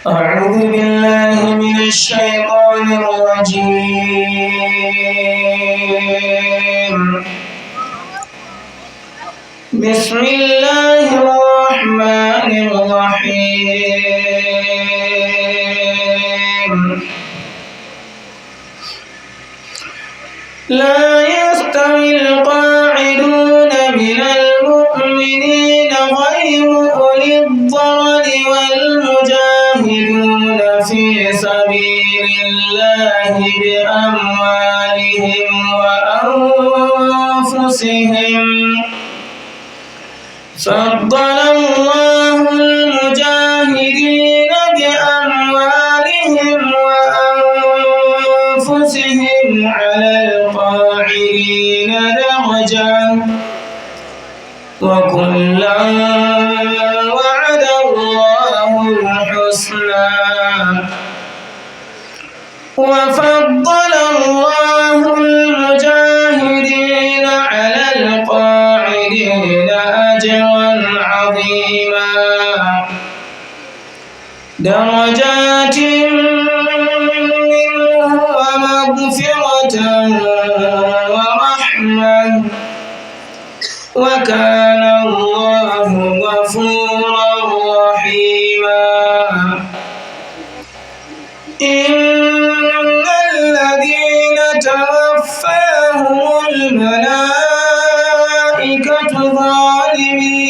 أعوذ بالله من الشيطان الرجيم. بسم الله الرحمن الرحيم. لا يستوي القاعدون من المؤمنين غير أولي الضرر والمجاهدون في سبيل الله بأموالهم وأنفسهم. فضل الله المجاهدين بأموالهم وأنفسهم على القاعدين درجة، وكلا وعد الله الحسنى. وفضل الله المجاهدين على القاعدين أجرا عظيما، درجات منه ومغفرة ورحمة، وكان الله غفورا رحيما. إن الذين توفاهم الملائكة ظالمي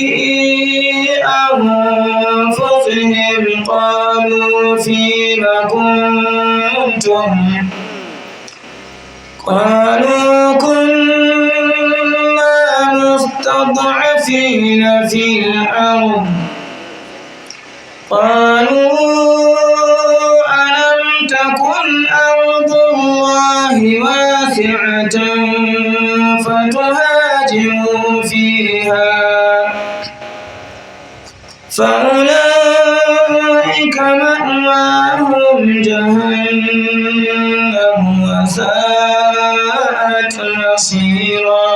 أنفسهم قالوا فيم كنتم؟ قالوا كنا مستضعفين في الأرض. قالوا ألم تكن أرض الله واسعة فتهاجروا فيها؟ فأولئك مأواهم جهنم وساءت مصيرا.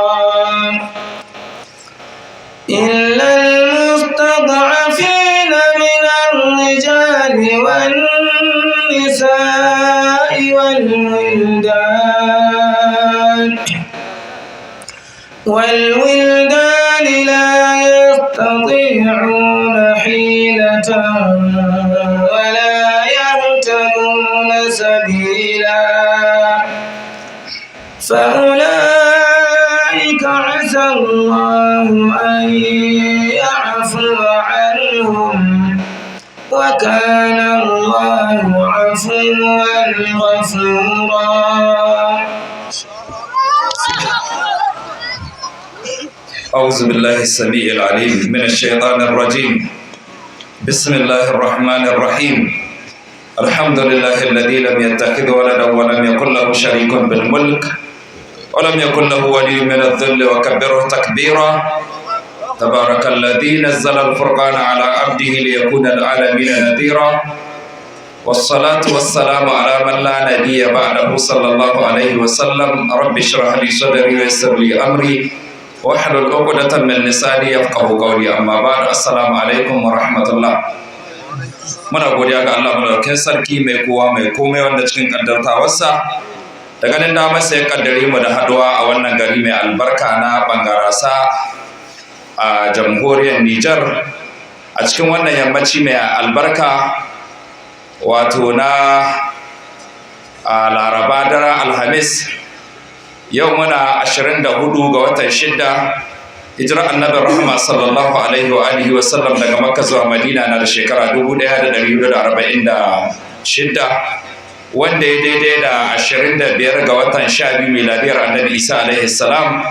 إلا المستضعفين من الرجال والنساء والولدان لا يستطيعون حيلة ولا يهتدون سبيلا. فأولئك عسى الله أن يعفو عنهم، وكان الله عفوا غفورا. أعوذ بالله السميع العليم من الشيطان الرجيم. بسم الله الرحمن الرحيم. الحمد لله الذي لم يتخذ ولدا ولم يكن له شريك بالملك ولم يكن له ولي من الذل وكبره تكبيرا. تبارك الذي نزل الفرقان على عبده ليكون للعالمين نذيرا. والصلاة والسلام على من لا نبي بعده صلى الله عليه وسلم. رب اشرح لي صدري ويسر لي أمري واحلل عقدة من لساني يفقهوا قولي. أما بعد، السلام عليكم ورحمة الله. Muna godiya ga Allah madaukakin sarki mai kowa mai komai wanda cikin kaddartawarsa da ganin damar sa ya kaddare mu da haduwa a wannan gari mai albarka na Bangarasa a jamhuriyar Nijar a cikin wannan yammaci mai albarka, wato na Laraba daren Alhamis. Yau muna 24 ga watan 6 hijirar annabi rahama sallallahu alaihi wa alihi wa sallam daga Makka zuwa Madina na da shekara 1446, wanda ya daidai da 25 ga watan 12 miladiyar annabi Isa alaihi salam.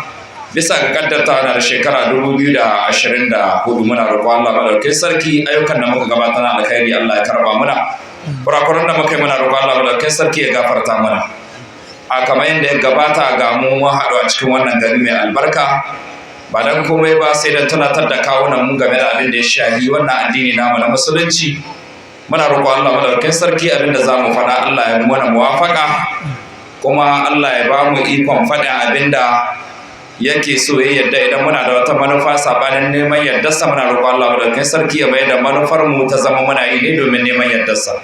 Bisa ga kaddarta na da shekara 2024. Muna roƙon Allah madaukakin sarki ayyukan da muka gabatar na alkhairi Allah ya karba muna, kurakuran da muka yi muna roƙon Allah madaukakin sarki ya gafarta mana. A kamar yadda ya gabata ga mu haɗu a cikin wannan gari mai albarka, ba dan komai ba sai dan tunatar da kawunan mu game da abin da ya shafi wannan addini namu na musulunci. Muna roƙon Allah madaukakin sarki abin da zamu faɗa Allah ya mana muwafaka, kuma Allah ya ba mu ikon faɗin abin da yake so ya yadda idan muna da wata manufa sabanin neman yardarsa muna roƙon Allah madaukakin sarki ya bayar da manufar mu ta zama muna yi ne domin neman yardarsa.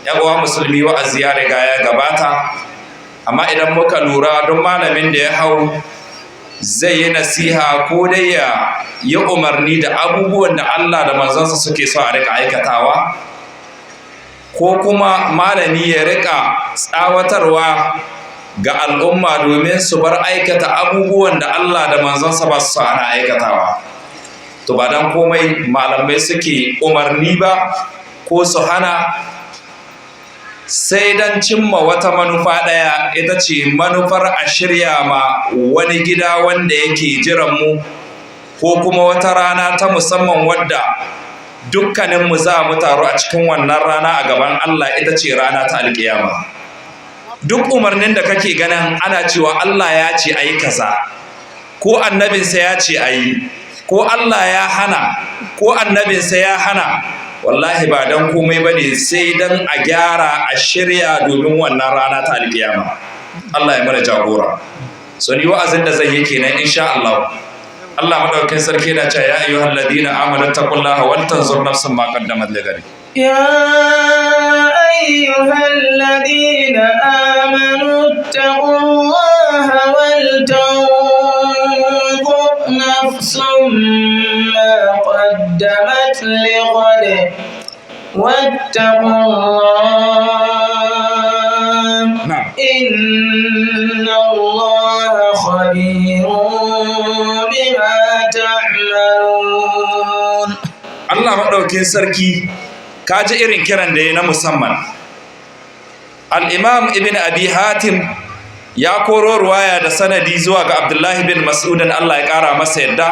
Yan uwa musulmi, wa'azi ya riga ya gabata, amma idan muka lura don malamin da ya hau zai yi nasiha ko dai ya yi umarni da abubuwan da Allah da manzansa suke so a rika aikatawa, ko kuma malami ya rika tsawatarwa ga al'umma domin su bar aikata abubuwan da Allah da manzansa ba su ana aikatawa. To ba dan komai malamai suke umarni ba ko su hana, sai dan cimma wata manufa ɗaya, ita ce manufar a shirya ma wani gida wanda yake jiran mu, ko kuma wata rana ta musamman wadda dukkaninmu za mu taru a cikin wannan rana a gaban Allah, ita ce rana ta alƙiyama. Duk umarnin da kake ganin ana cewa Allah ya ce a yi kaza, ko annabinsa ya ce a yi, ko Allah ya hana, ko annabinsa ya hana, wallahi ba don komai ba ne sai don a gyara a shirya domin wannan rana ta alkiyama. Allah ya mana jagora. So ni wa'azin da zai yi kenan insha Allah. Allah madaukakin sarki na cewa ya ayyuhal ladina amanu taqullaha wal tanzur nafsun ma qaddamat ligadi. يا أيها الذين آمنوا اتقوا الله ولتنظر نفس ما قدمت لغد واتقوا الله إن الله خبير بما تعملون. Allah madaukakin sarki kaji irin kiran da ya na musamman. Al-Imam Ibn Abi Hatim ya koro ruwaya da sanadi zuwa ga Abdullahi bin Mas'udin, Allah ya kara masa yadda.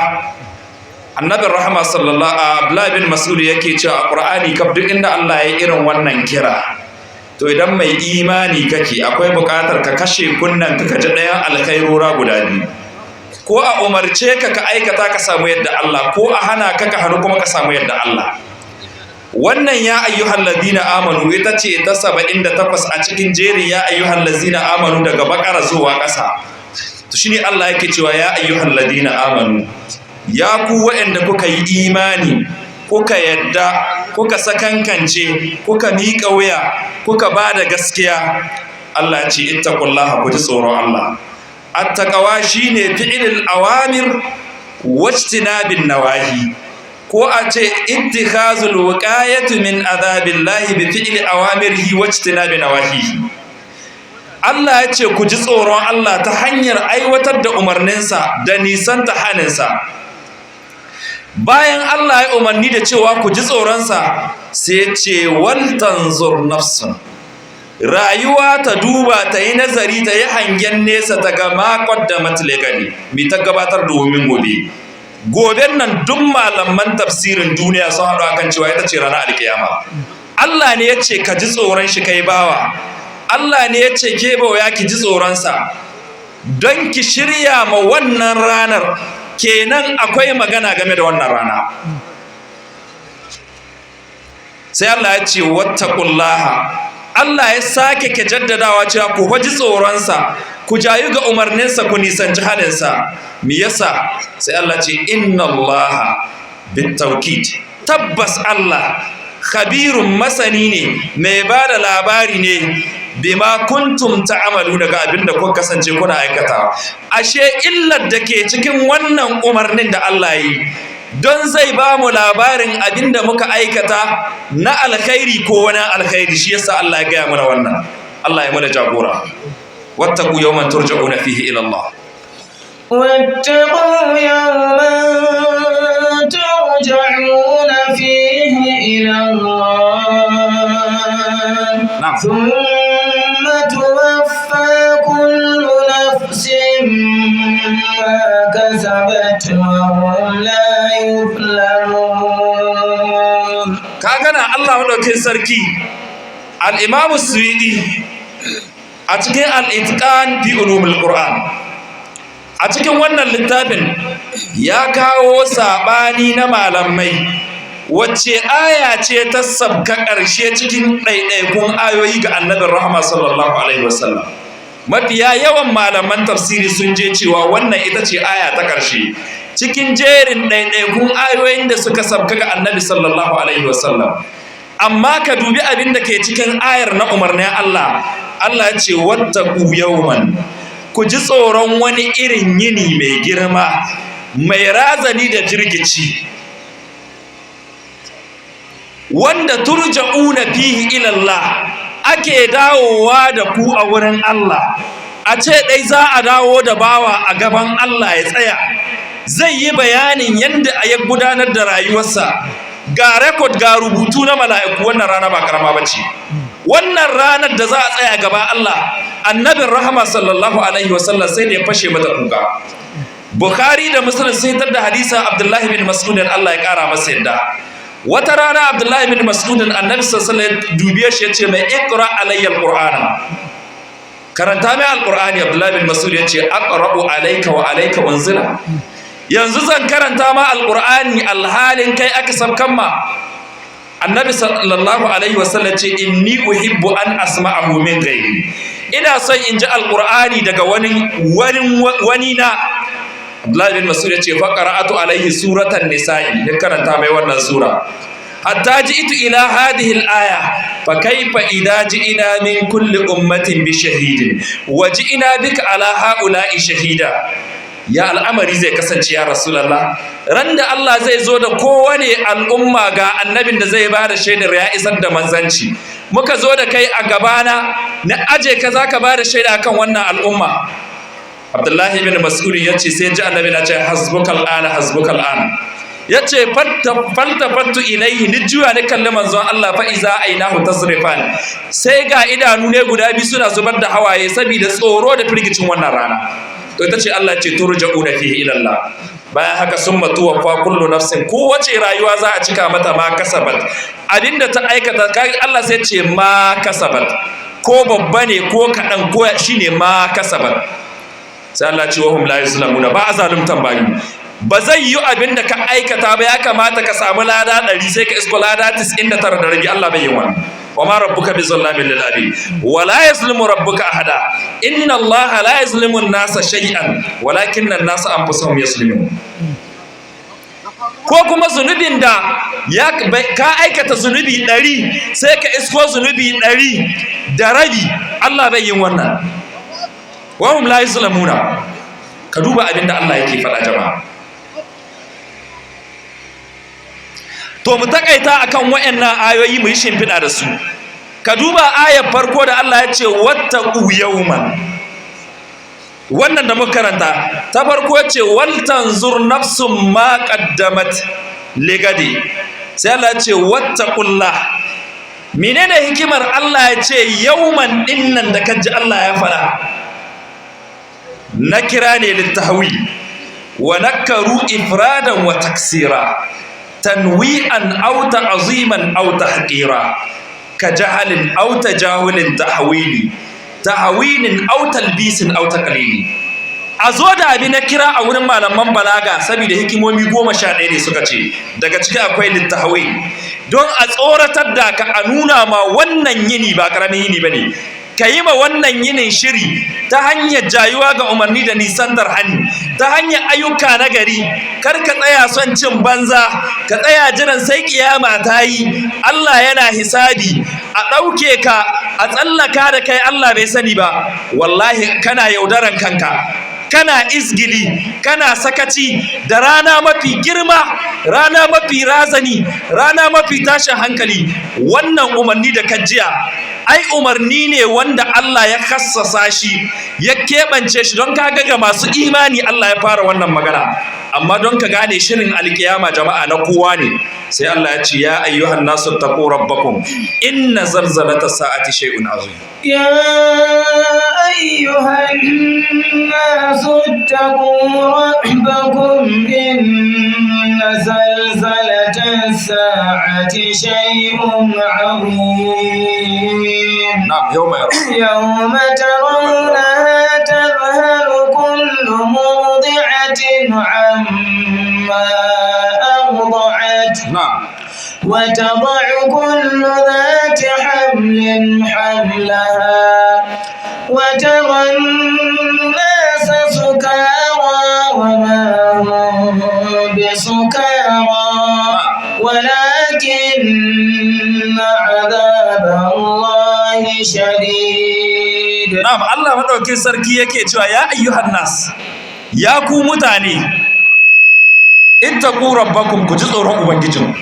Annabin rahama Abdullahi bin Mas'ud yake cewa a Qur'ani kaf duk inda Allah ya irin wannan kira, to idan mai imani kake akwai buƙatar ka kashe kunnan ka ji ɗayan alkhairura guda biyu, ko a umarce ka aikata ka samu yadda Allah, ko a hana ka hannu kuma ka samu yadda Allah. Wannan ya ayyuhal ladina amanu ita ce ta 78 a cikin jerin ya ayyuhal ladina amanu daga bakara zuwa ƙasa. To shine Allah yake cewa ya ayyuhal ladina amanu, ya ku waɗanda kuka yi imani, kuka yadda, kuka sakankance, kuka miƙa wuya, kuka ba da gaskiya. Allah ce ittaqullaha, ku ji tsoron Allah. Attaqwa shine fi'lul awamir wajtinabin nawahi, ko a ce ittikhazul wiqayati min azabillahi bi fi'li awamirihi wajtinabi nawahihi. Allah ya ce ku ji tsoron Allah ta hanyar aiwatar da umarninsa da nisanta haninsa. Bayan Allah ya umarni da cewa ku ji tsoronsa, sai ce wal tanzur nafsun, rayuwa ta duba, ta yi nazari, ta yi hangen nesa, ta ga ma qaddamat ligadi, mi ta gabatar domin gobe. Goben nan duk malaman tafsirin duniya sun haɗu akan cewa ita ce ranar alkiyama. Allah ne ya ce ka ji tsoron shi kai bawa, Allah ne ya ce ke bauya ki ji tsoronsa don ki shirya ma wannan ranar. Kenan akwai magana game da wannan rana. Sai Allah ya ce wattaqullaha, Allah ya sake ke jaddadawa cewa ku ji tsoronsa, ku jayu ga umarninsa, ku nisanci haninsa. Me yasa? Sai Allah ce inna Allaha bitawkid, tabbas Allah khabirun masani ne, mai bada labari ne, bima kuntum ta'amalu, daga abinda kun kasance kuna aikatawa. Ashe illar da ke cikin wannan umarnin da Allah yi, don zai ba mu labarin abinda muka aikata na alkhairi ko wani alkhairi, shi yasa Allah ya gaya mana wannan. Allah ya mana jagora. wattaqu yawman turja'una fihi ila Allah. واتقوا يوما ترجعون فيه إلى الله ثم توفى كل نفس ما كسبت وهم لا يظلمون. كاغنا الله مدوكين سركي الإمام السويدي أتكي الإتقان في علوم القرآن. A cikin wannan littafin ya kawo saɓani na malamai, wacce aya ce ta sabka ƙarshe cikin ɗaiɗaikun ayoyi ga annabin rahama sallallahu alaihi wasallam. mafiya yawan malaman tafsiri sun je cewa wannan ita ce aya ta ƙarshe cikin jerin ɗaiɗaikun ayoyin da suka sabka ga annabi sallallahu alaihi wasallam. Amma ka dubi abin da ke cikin ayar na umarnin Allah. Allah ya ce wattaqu yawman, ku ji tsoron wani irin yini mai girma mai razani da jirgici, wanda turja'una fihi ila Allah, ake dawowa da ku a wurin Allah. A ce dai za a dawo da bawa a gaban Allah ya tsaya, zai yi bayanin yadda ya gudanar da rayuwarsa, ga rekod ga rubutu na mala'iku. Wannan rana ba karama bace. Wannan ranar da za a tsaya gaba Allah, annabin rahama sallallahu alaihi wasallam sai da ya fashe mata kuka. Bukhari da Muslim sai tar da hadisin Abdullahi bin Mas'ud, Allah ya kara masa yadda. Wata rana Abdullahi bin Mas'ud annabi sallallahu alaihi wasallam dubiye shi yace mai iqra alayya alqur'ana, karanta mai alqur'ani. Abdullahi bin Mas'ud yace aqra'u alayka wa alayka unzila, yanzu zan karanta ma alqur'ani alhalin kai aka sabkan ma. Annabi sallallahu alaihi wasallam ce inni uhibbu an asma'ahu min ghairi, ina son in ji alqur'ani daga wani na. Abdullahi bin Mas'ud ya ce fa qara'atu alaihi suratan nisa'i, ya karanta mai wannan sura hatta ji'tu ila hadhihi al-aya fa kayfa idha ji'na min kulli ummatin bi shahidin wa ji'na bika ala ha'ula'i shahida. Ya al'amari zai kasance ya Rasulullah, randa Allah zai zo da kowane al'umma ga annabin da zai bada shaidar ya isar da manzanci, muka zo da kai a gabana na aje ka zaka bada shaida akan wannan al'umma. Abdullahi bin Mas'ud yace sai ji annabi na ce hasbukal ana hasbukal an, yace faltafattu ilaihi, ni juya ni kalli manzon Allah fa iza ainahu tasrifan, sai ga idanu ne guda biyu suna zubar da hawaye saboda tsoro da firgicin wannan rana. To ita ce Allah ce turja'una fihi ila Allah. Bayan haka summa tuwaffa kullu nafsin, kowace rayuwa za a cika mata ma kasabat, abinda ta aikata. Kai Allah sai ce ma kasabat, ko babba ne ko kaɗan ko shine ma kasabat. Sai Allah ce wahum la yuzlamuna, ba a zaluntan bayu. Ba zai yi abin da ka aikata ba, ya kamata ka samu lada 100 sai ka isko lada 99 da rabi. Allah bai yi wannan. wa ma rabbuka bizallamin lil abid wa la yazlimu rabbuka ahada inna allaha la yazlimu an-nasa shay'an walakinna an-nasa anfusahum yazlimun. Ko kuma zunubin da ka aikata zunubi 100 sai ka isko zunubi 100 da rabi, Allah bai yin wannan. Wa hum la yuzlamuna. Ka duba abinda Allah yake faɗa jama'a. To mu takaita akan wayannan ayoyi mu yi shimfiɗa da su. Ka duba ayar farko da Allah ya ce wattaqu yawman. Wannan da muka karanta ta farko ce wal tanzur nafsum ma qaddamat ligadi. Sai Allah ya ce wattaqullah. Menene hikimar Allah ya ce yawman dinnan da kaji Allah ya fara? Nakira ne littahwi wa nakaru ifradan wa taksira, tanwi'an aw ta'ziman aw tahqira, ka jahalin aw tajahulin tahwilin aw talbisin aw taqlili. A zo da abi na kira a wurin malaman balaga saboda hikimomi 11 ne suka ce, daga ciki akwai littahwi, don a tsoratar da ka, a nuna ma wannan yini ba karamin yini bane. Ka yi ma wannan yinin shiri ta hanyar jayuwa ga umarni da nisantar hani, ta hanyar ayyuka na gari. Kar ka tsaya son cin banza, ka tsaya jiran sai kiyama ta yi, Allah yana hisabi, a ɗauke ka a tsallaka da kai Allah bai sani ba. Wallahi kana yaudaran kanka, kana izgili, kana sakaci da rana mafi girma, rana mafi razani, rana mafi tashin hankali. Wannan umarni da kajiya ai umarni ne wanda Allah ya kassasa shi, ya keɓance shi don kaga ga masu imani Allah ya fara wannan magana. Amma don ka gane shirin alkiyama jama'a na kowa ne, sai Allah ya ce ya ayyuhan nasu taqu rabbakum inna zalzalata sa'ati shay'un azim. Ya ayyuhan nasu taqu rabbakum inna zalzalata sa'ati shay'un azim. Na'am, yawma tarawnaha tadhhalu kullu murdi'atin amma arda'at. Na'am. وتضع كل ذات حمل حملها وترى عذاب الله شديد. na'am Allah madaukin sarki yake cewa ya ayyuhan nas, ya ku mutane, ittaqu rabbakum, ku ji tsoron ubangijin.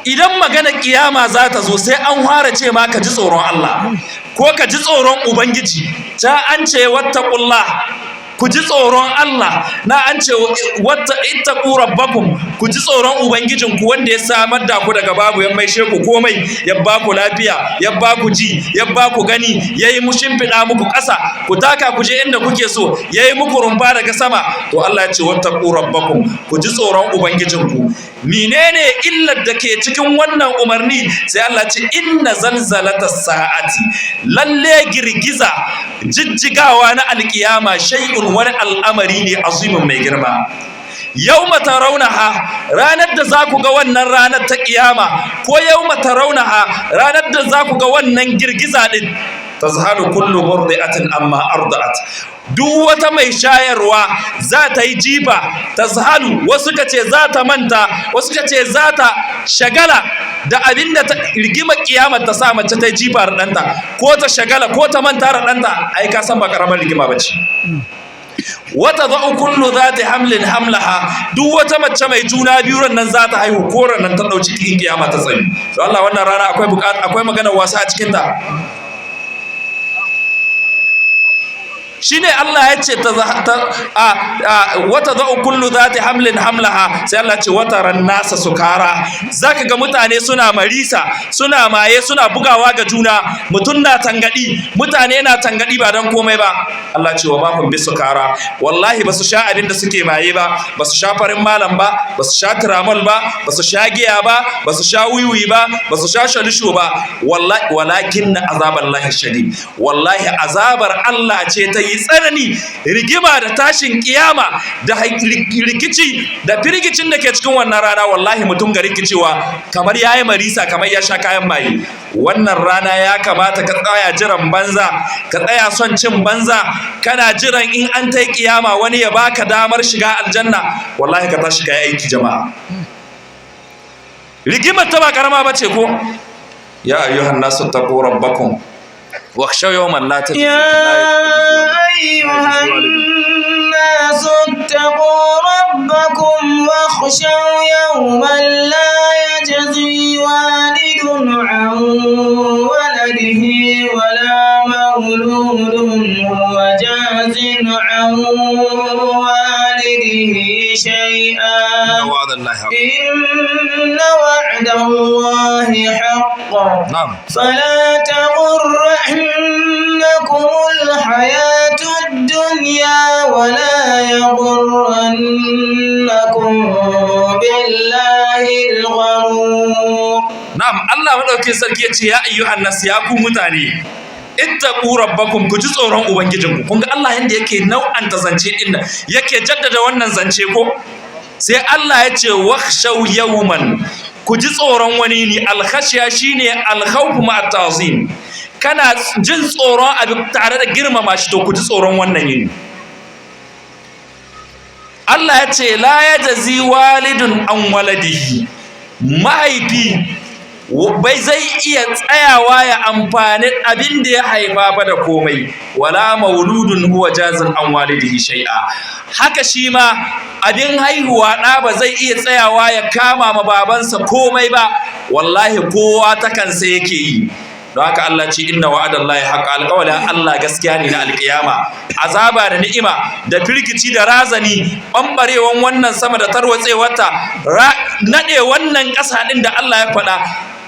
Idan magana kiyama za ta zo sai an fara ce ma ka ji tsoron Allah ko ka ji tsoron ubangiji. Ta an ce wattaqullah, ku ji tsoron Allah, na an ce ittaqu rabbakum, ku ji tsoron ubangijinku wanda ya samar da ku daga babu, ya maishe ku komai, ya ba ku lafiya, ya ba ku ji, ya ba ku gani, yayi mu shimfiɗa muku ƙasa ku taka ku je inda kuke so, yayi muku rumfa daga sama. To Allah ya ce wattaqu rabbakum, ku ji tsoron ubangijinku. Menene illar da ke cikin wannan umarni? Sai Allah ce inna zalzalatas sa'ati, lalle girgiza, jijjigawa na alkiyama, shay'un, wani al'amari ne azimin mai girma. Yawma tarawnaha, ranar da za ku ga wannan ranar ta kiyama, ko yawma tarawnaha, ranar da za ku ga wannan girgiza din, tazhalu kullu murdi'atin amma arda'at, duk wata mai shayarwa za ta yi jifa. Tazhalu, wasu ka ce za ta manta, wasu ka ce za ta shagala da abinda ta rigima kiyama ta sa mace ta yi jifa ɗanta, ko ta shagala ko ta manta ɗanta. Ai ka san ba karamar rigima bace. Wata za'u kullu zati hamlin hamlaha, duk wata mace mai juna biyu nan za ta haihu, ko nan ta dauki cikin kiyama ta tsayi. To Allah, wannan rana akwai magana wasa a cikin ta. Shine Allah ya ce wata za'u kullu zati hamlin hamlaha, sai Allah ce wata ran nasa sukara, zaka ga mutane suna marisa, suna maye, suna bugawa ga juna, mutun na tangadi, mutane na tangadi ba dan komai ba. Allah ce wa ma hum bisukara, wallahi basu sha abin da suke maye ba, basu sha farin malam ba, basu sha tiramol ba, basu sha giya ba, basu sha wiwi ba, basu sha shalisho ba. Wallahi walakin azaballahi shadid, wallahi azabar Allah ce ta yi tsanani. Rigima da tashin kiyama da rikici da firgicin da ke cikin wannan rana, wallahi mutum ga rikicewa kamar yayi marisa, kamar ya sha kayan maye. Wannan rana ya kamata ka tsaya jiran banza, ka tsaya son cin banza, kana jiran in an tai kiyama wani ya baka damar shiga aljanna. Wallahi ka tashi kai aiki jama'a. Rigimar ta ba karama bace ko? Ya ayyuhan nasu taqu rabbakum واخشوا يوما لا تجزي يا أيها الناس اتقوا ربكم واخشوا يوما لا يجزي والد عن ولده ولا مولود هو جاز عن والده شيئا إن وعد الله حق. نعم. فلا تغرنكم الحياة الدنيا ولا يغرنكم بالله الغرور. نعم. الله madaukakin sarki ya ce ya ayyuhan nas, ya ku mutane, ittaqu rabbakum, ku ji tsoron ubangijinku. Kun ga Allah yanda yake nau'anta zance din nan, yake jaddada wannan zance ko? Sai Allah ya ce wakhshaw yawman, ku ji tsoron wani ne. Alkhashiya shine alkhawfu ma ta'zim, kana jin tsoron abin tare da girmama shi, to ku ji tsoron wannan yini. Allah ya ce la yajzi walidun an waladihi, mahaifi bai zai iya tsayawa ya amfani abin da ya haifa ba da komai, wala mauludun huwa jazin an walidihi shay'a. Haka shi ma abin haihuwa ɗa ba zai iya tsayawa ya kama ma babansa komai ba, wallahi kowa ta kansa yake yi. Don haka Allah ce inna wa'adallahi haqq, alƙawalin Allah gaskiya ne na alƙiyama. Azaba da ni'ima da firgici da razani, ɓambarewan wannan sama da tarwatsewarta, naɗe wannan ƙasa ɗin da Allah ya faɗa,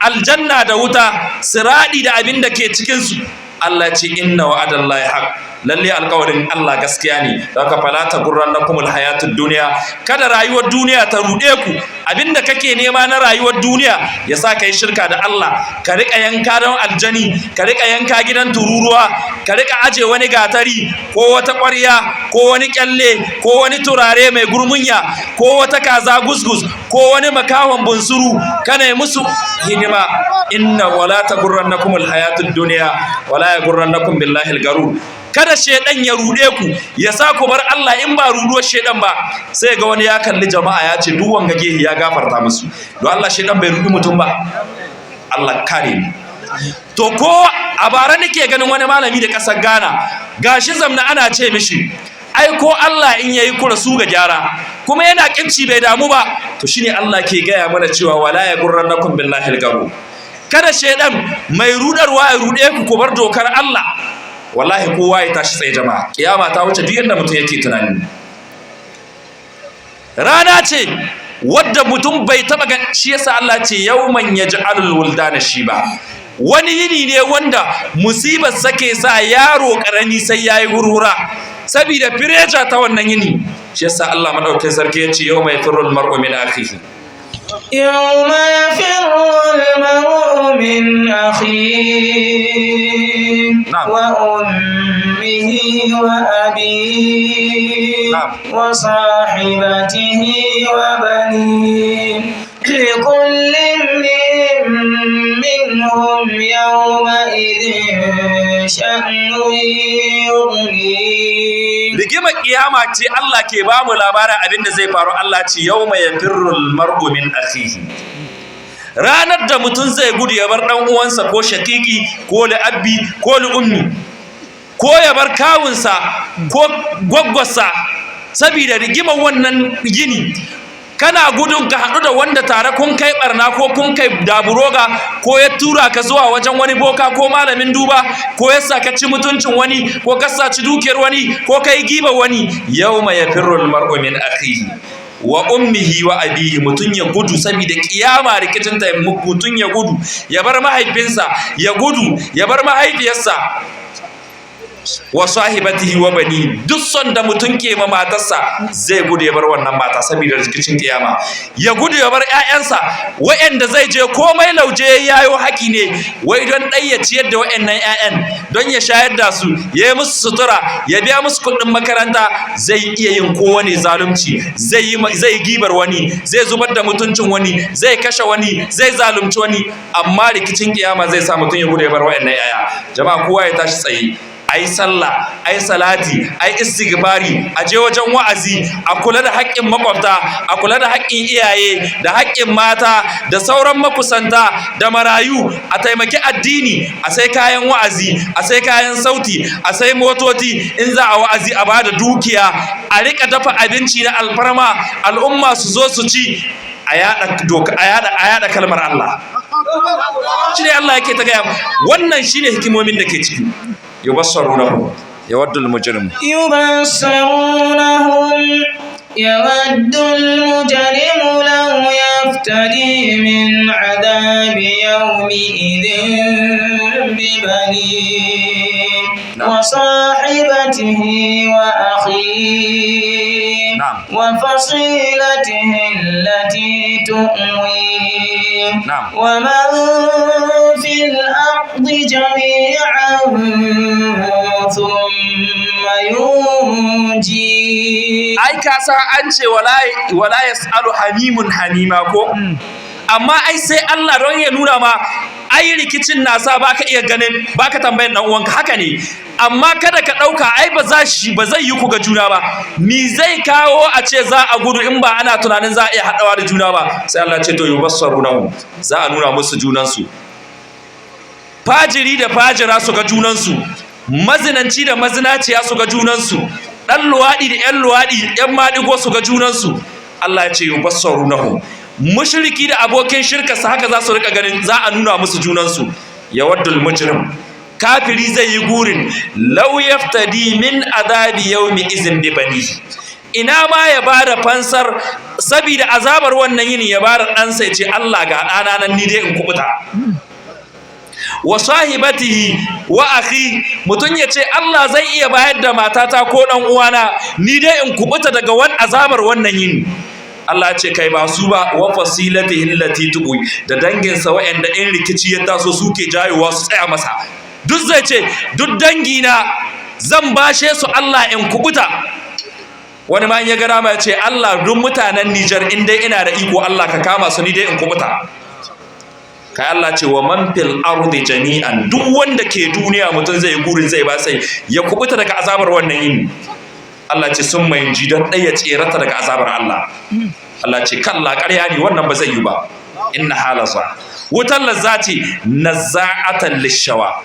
aljanna da wuta, siradi da abin da ke cikinsu. Allah ce inna wa'adallahi haqq, lalle alƙawarin Allah gaskiya ne. Don haka fala tagurrannakumul hayatud dunya, kada rayuwar duniya ta ruɗe ku. Abinda kake nema na rayuwar duniya ya sa ka yi shirka da Allah, ka riƙa yanka don aljani, ka riƙa yanka gidan tururuwa, ka riƙa aje wani gatari ko wata ƙwarya ko wani ƙyalle ko wani turare mai gurmunya ko wata kaza gusgus ko wani makawan bunsuru, kana yi musu hidima. Inna wala tagurrannakumul hayatud dunya wala yagurrannakum billahi al-garur. Kada shedan ya rude ku, ya sa ku bar Allah. In ba ruduwar shedan ba, sai ga wani ya kalli jama'a ya ce duk wanga gehi ya gafarta musu. Don Allah shedan bai rudi mutum ba. Allah kare mu. to ko a bara nake ganin wani malami da kasar Ghana gashi zamna ana ce mishi ai ko Allah in yayi kura su ga gyara kuma yana kinci bai damu ba to shine Allah ke gaya mana cewa wala yagurrannakum billahi al-garu kada shedan mai rudarwa ya rude ku bar dokar Allah wallahi kowa ya tashi tsaye jama'a kiyama ta wuce duk yanda mutum yake tunani rana ce wadda mutum bai taba gan shi yasa Allah ce yawman yaj'alul wuldana shiba wani yini ne wanda musibar sake sa yaro karami sai yayi hurhura saboda fireja ta wannan yini shi yasa Allah madaukakin sarki ya ce yawma yafirul mar'u min akhihi يوم يفر المرء من أخيه نعم. وأمه وأبيه نعم. وصاحبته وبنيه لكل امرئ منهم يومئذ شأن يغنيه rigimar kiyama ce Allah ke ba mu labarin abin da zai faru Allah ce yawma yafirrul mar'u min akhihi ranar da mutum zai gudu ya bar dan uwansa ko shakiki ko li'abbi ko li'ummi ko ya bar kawunsa ko gwaggwarsa saboda rigimar wannan yini kana gudun ka haɗu da wanda tare kun kai barna ko kun kai daburoga ko ya tura ka zuwa wajen wani boka ko malamin duba ko ya saka ci mutuncin wani ko ka saci dukiyar wani ko kai giba wani yawma yafirrul mar'u min akhihi wa ummihi wa abihi mutun ya gudu saboda kiyama rikicin ta mutun ya gudu ya bar mahaifinsa ya gudu ya bar mahaifiyarsa wa sahibatihi wa bani duk son da mutum ke ma matarsa zai gudu ya bar wannan mata saboda rikicin kiyama ya gudu ya bar ƴaƴansa wayanda zai je komai lauje yayo haki ne wai don dai ya ciyar da wayannan ƴaƴan don ya shayar da su ya yi musu sutura ya biya musu kuɗin makaranta zai iya yin kowane zalunci zai gibar wani zai zubar da mutuncin wani zai kashe wani zai zalunci wani amma rikicin kiyama zai sa mutum ya gudu ya bar wayannan ƴaƴa jama'a kowa ya tashi tsaye ai sallah ai salati ai istighfari a je wajen wa'azi a kula da haƙƙin makwabta a kula da haƙƙin iyaye da haƙƙin mata da sauran makusanta da marayu a taimaki addini a sai kayan wa'azi a sai kayan sauti a sai motoci in za a wa'azi a bada dukiya a rika dafa abinci na alfarma al'umma su zo su ci a yada kalmar Allah shine Allah yake ta gaya wannan shine hikimomin da ke ciki يبصرونهم يود المجرم يبصرونهم يود المجرم لو يفتدي من عذاب يومئذ ببنيه وصاحبته وأخيه وفصيلته التي تؤويه ومن في الأرض جميعا ثم ينجيه ai ka san an ce wala yasalu hamimun hamima ko amma ai sai Allah don ya nuna ma ai rikicin nasa baka iya ganin baka tambayan dan uwanka haka ne amma kada ka dauka ai ba zai yi ku ga juna ba ni zai kawo a ce za a gudu in ba ana tunanin za a iya hadawa da juna ba sai Allah ce to yubassarunahum za a nuna musu junansu fajiri da fajira su ga junansu mazinanci da mazinaciya su ga junansu dan luwadi da yan luwadi yan madigo su ga junansu Allah ya ce yubassarunahum mushriki da abokin shirka sa haka za su rika ganin za a nuna musu junansu yawaddul mujrim kafiri zai yi gurin law yaftadi min adabi yawmi izin bi bani ina ma ya bada fansar saboda azabar wannan yini ya bada dan sai ce Allah ga dana nan ni dai in kubuta wa sahibatihi wa akhi mutun yace Allah zai iya bayar da matata ko dan uwana ni dai in kubuta daga azabar wannan yini Allah ce kai ba su ba wa fasilatihi allati tuqi da danginsa wa'anda in rikici ya taso suke jayowa su tsaya masa duk zai ce duk dangina zan bashe su Allah in kubuta wani ma ya ga dama ya ce Allah duk mutanen Niger in dai ina da iko Allah ka kama su ni dai in kubuta kai Allah ce wa man fil ardi jami'an duk wanda ke duniya mutun zai gurin zai ba sai ya kubuta daga azabar wannan yini Allah ce sun mai ji don ɗaya tserata daga azabar Allah Allah ce kalla ƙarya ne wannan ba zai yi ba inna halaza wutar lazzati nazza'atan lishawa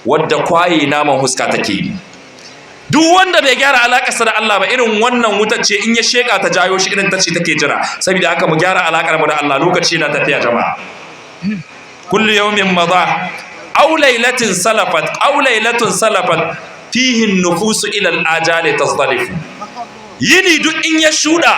wadda kwaye naman huska take yi. Duk wanda bai gyara alakarsa da Allah ba irin wannan wutar ce in ya sheka ta jayo shi irin ta ce take jira. Saboda haka mu gyara alakar mu da Allah, lokaci na tafiya jama'a. Kullu yawmin madha aw laylatin salafat fihi an-nufusu ila al-ajali tasdalifu. Yini duk in ya shuda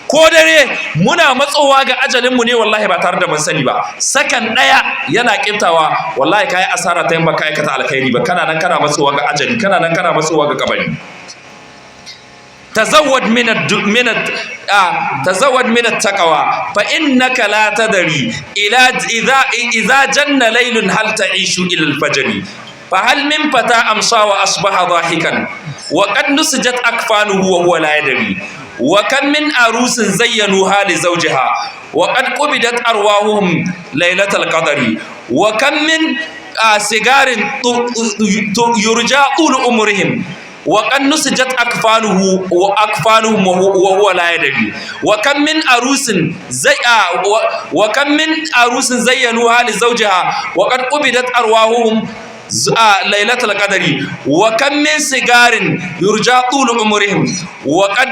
ko dare muna matsowa ga ajalin mu ne wallahi ba tare da mun sani ba. Sakan daya yana kintawa wallahi kai asara ta yin baka aikata alkhairi ba. Kana nan kana matsowa ga ajali, kana nan kana matsowa ga kabari. تزود من التقوى فإنك لا تدري إذا جن ليل هل تعيش إلى الفجر فهل من فتى أمسى وأصبح ضاحكا وقد نسجت أكفانه وهو لا يدري وكم من عروس زينوها لزوجها وقد قبضت أرواحهم ليلة القدر وكم من سجار يرجى طول عمرهم وقد نسجت أكفانهم وهو لا يدري وكم من عروس زينوها لزوجها وقد قبضت أرواحهم ليلة القدر وكم من سجار يرجى طول عمرهم وقد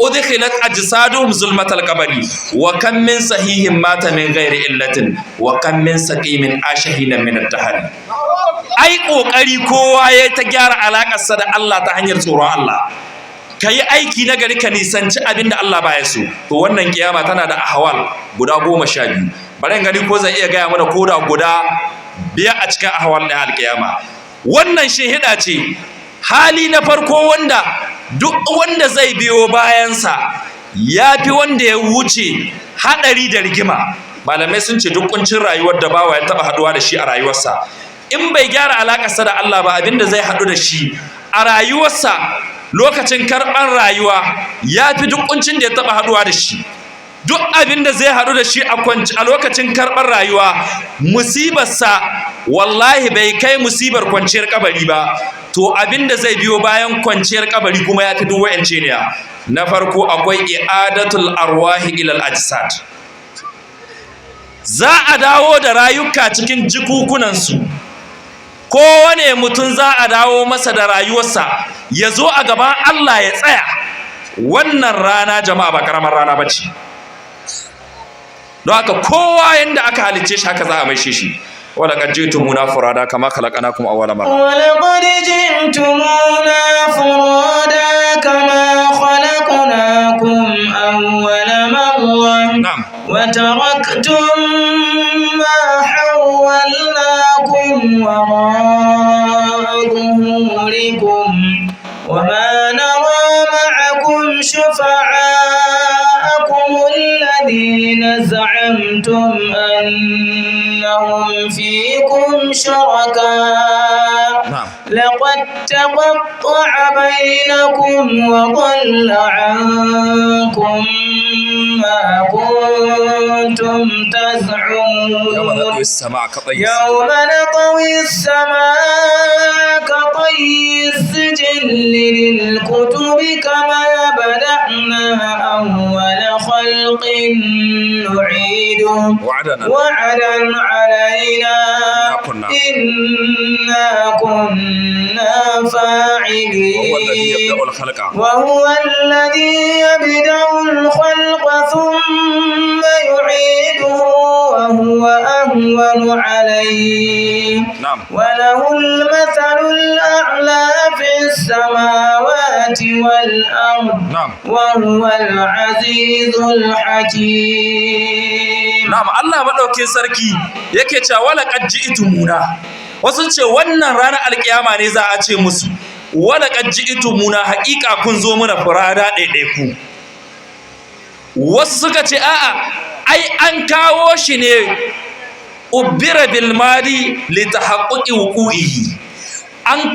أدخلت أجسادهم ظلمة القبر وكم من صحيح مات من غير علة وكم من سقيم عاش حين من الدهر. Ai kokari kowa ya ta gyara alakarsa da Allah ta hanyar tsoron Allah. Kayi aiki na gari ka nisanci abin da Allah baya so. To wannan kiyama tana da ahwal guda 12. Bari in gani ko zan iya gaya mana koda guda 5 a cikin ahwal ɗin alkiyama. Wannan shehida ce hali na farko wanda duk wanda zai biyo bayansa ya fi wanda ya wuce hadari da rigima. Malamai sun ce duk kuncin rayuwar da bawa ya taba haduwa da shi a rayuwarsa, in bai gyara alakarsa da Allah ba abinda zai haɗu da shi a rayuwarsa lokacin karɓar rayuwa ya fi duk kuncin da ya taɓa haɗuwa da shi. Duk abinda zai haɗu da shi a lokacin karɓar rayuwa musibarsa wallahi bai kai musibar kwanciyar kabari ba. To abinda zai biyo bayan kwanciyar kabari kuma ya fi duk wa'ance ne. Na farko akwai i'adatul arwahi ilal ajsad. Za a dawo da rayuka cikin jikukunansu. Kowane mutum za a dawo masa da rayuwarsa ya zo a gaban Allah ya tsaya. Wannan rana jama'a ba karamar rana ba ce. Don haka kowa yanda aka halicce shi haka za a maishe shi. ولقد جئتمونا فرادا كما خلقناكم أول مرة. ولقد جئتمونا فرادا كما خلقناكم أول مرة. نعم. وتركتم ما حولناكم وراء ظهوركم وما نرى معكم شفعاءكم الذين زعمتم أنهم فيكم شركاء. نعم. لقد تقطع بينكم وضل عنكم ما كنتم تزعمون. يوم نطوي السماء كطي السجل للكتب كما بدأنا أول خلق نعيده وعدا علينا إنا كنا فاعلين. وهو الذي يبدأ الخلق ثم يعيده وهو أهون عليه. نعم. وله المثل الأعلى في السماوات والأرض. نعم. وهو العزيز الحكيم. Na'am, Allah madaukin sarki yake cewa wala qad ji'tumuna. Wasu ce wannan ranar alkiyama ne za a ce musu wala qad ji'tumuna, haƙiƙa kun zo mana furada ɗaiɗaiku. Wasu suka ce a'a ai an kawo shi ne ubira bil madi li tahaqquqi wuqu'ihi. An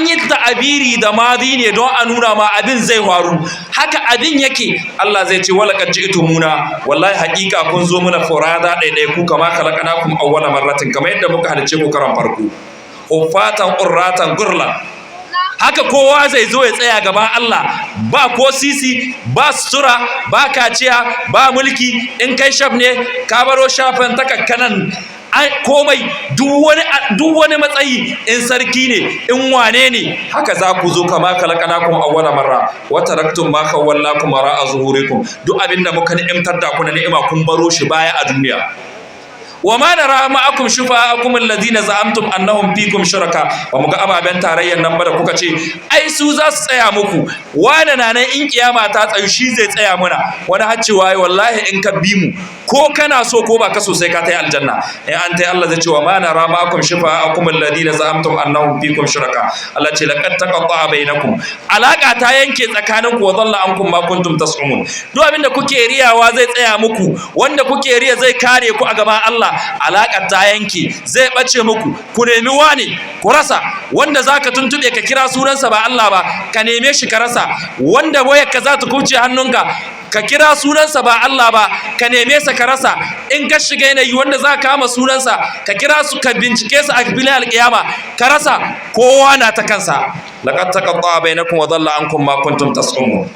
yi ta'abiri da madi ne don a nuna ma abin zai faru. Haka abin yake. Allah zai ce wala qad ji'tumuna, wallahi haƙiƙa kun zo mana furada ɗaiɗaiku kama khalaqnakum awwala marratin, kamar yadda muka halice ku karan farko. Ufatan urratan gurlan. haka kowa zai zo ya tsaya gaban Allah, ba ko sisi, ba sutura, ba kaciya, ba mulki. In kai shaf ne ka baro shafin takakkanan komai, duk wani matsayi, in sarki ne, in wane ne, haka za ku zo kama khalaqnakum awwala marra wa taraktum ma khawwalnakum wara'a zuhurikum. Duk abinda muka ni'imtar da ku na ni'ima kun baro shi baya a duniya. wa ma nara ma'akum shufa'akum alladhina za'amtum annahum fikum shuraka. ba mu ga ababen tarayyar nan ba da kuka ce ai su za su tsaya muku, wani na nan in kiyama ta tsayu shi zai tsaya muna. wani haccewa wallahi in ka bi mu ko kana so ko ba ka so sai ka tai aljanna. in an tai Allah zai ce wa ma nara ma'akum shufa'akum alladhina za'amtum annahum fikum shuraka. Allah ce laqad taqatta'a bainakum, alaka ta yanke tsakaninku wa dhalla ankum ma kuntum tas'umun. duk abinda kuke riyawa zai tsaya muku, wanda kuke riya zai kare ku a gaban Allah, alaƙar ta yanke, zai ɓace muku. ku nemi wani ku rasa, wanda zaka tuntube ka kira sunansa ba Allah ba ka neme shi ka rasa, wanda wayarka za ta kuce hannunka ka kira sunansa ba Allah ba ka neme sa ka rasa. in ka shiga yanayi wanda za ka kama sunansa ka kira su ka bincike su a filin alƙiyama ka rasa. kowa na ta kansa. laqad taqatta'a bainakum wa dhalla ankum ma kuntum tas'umun.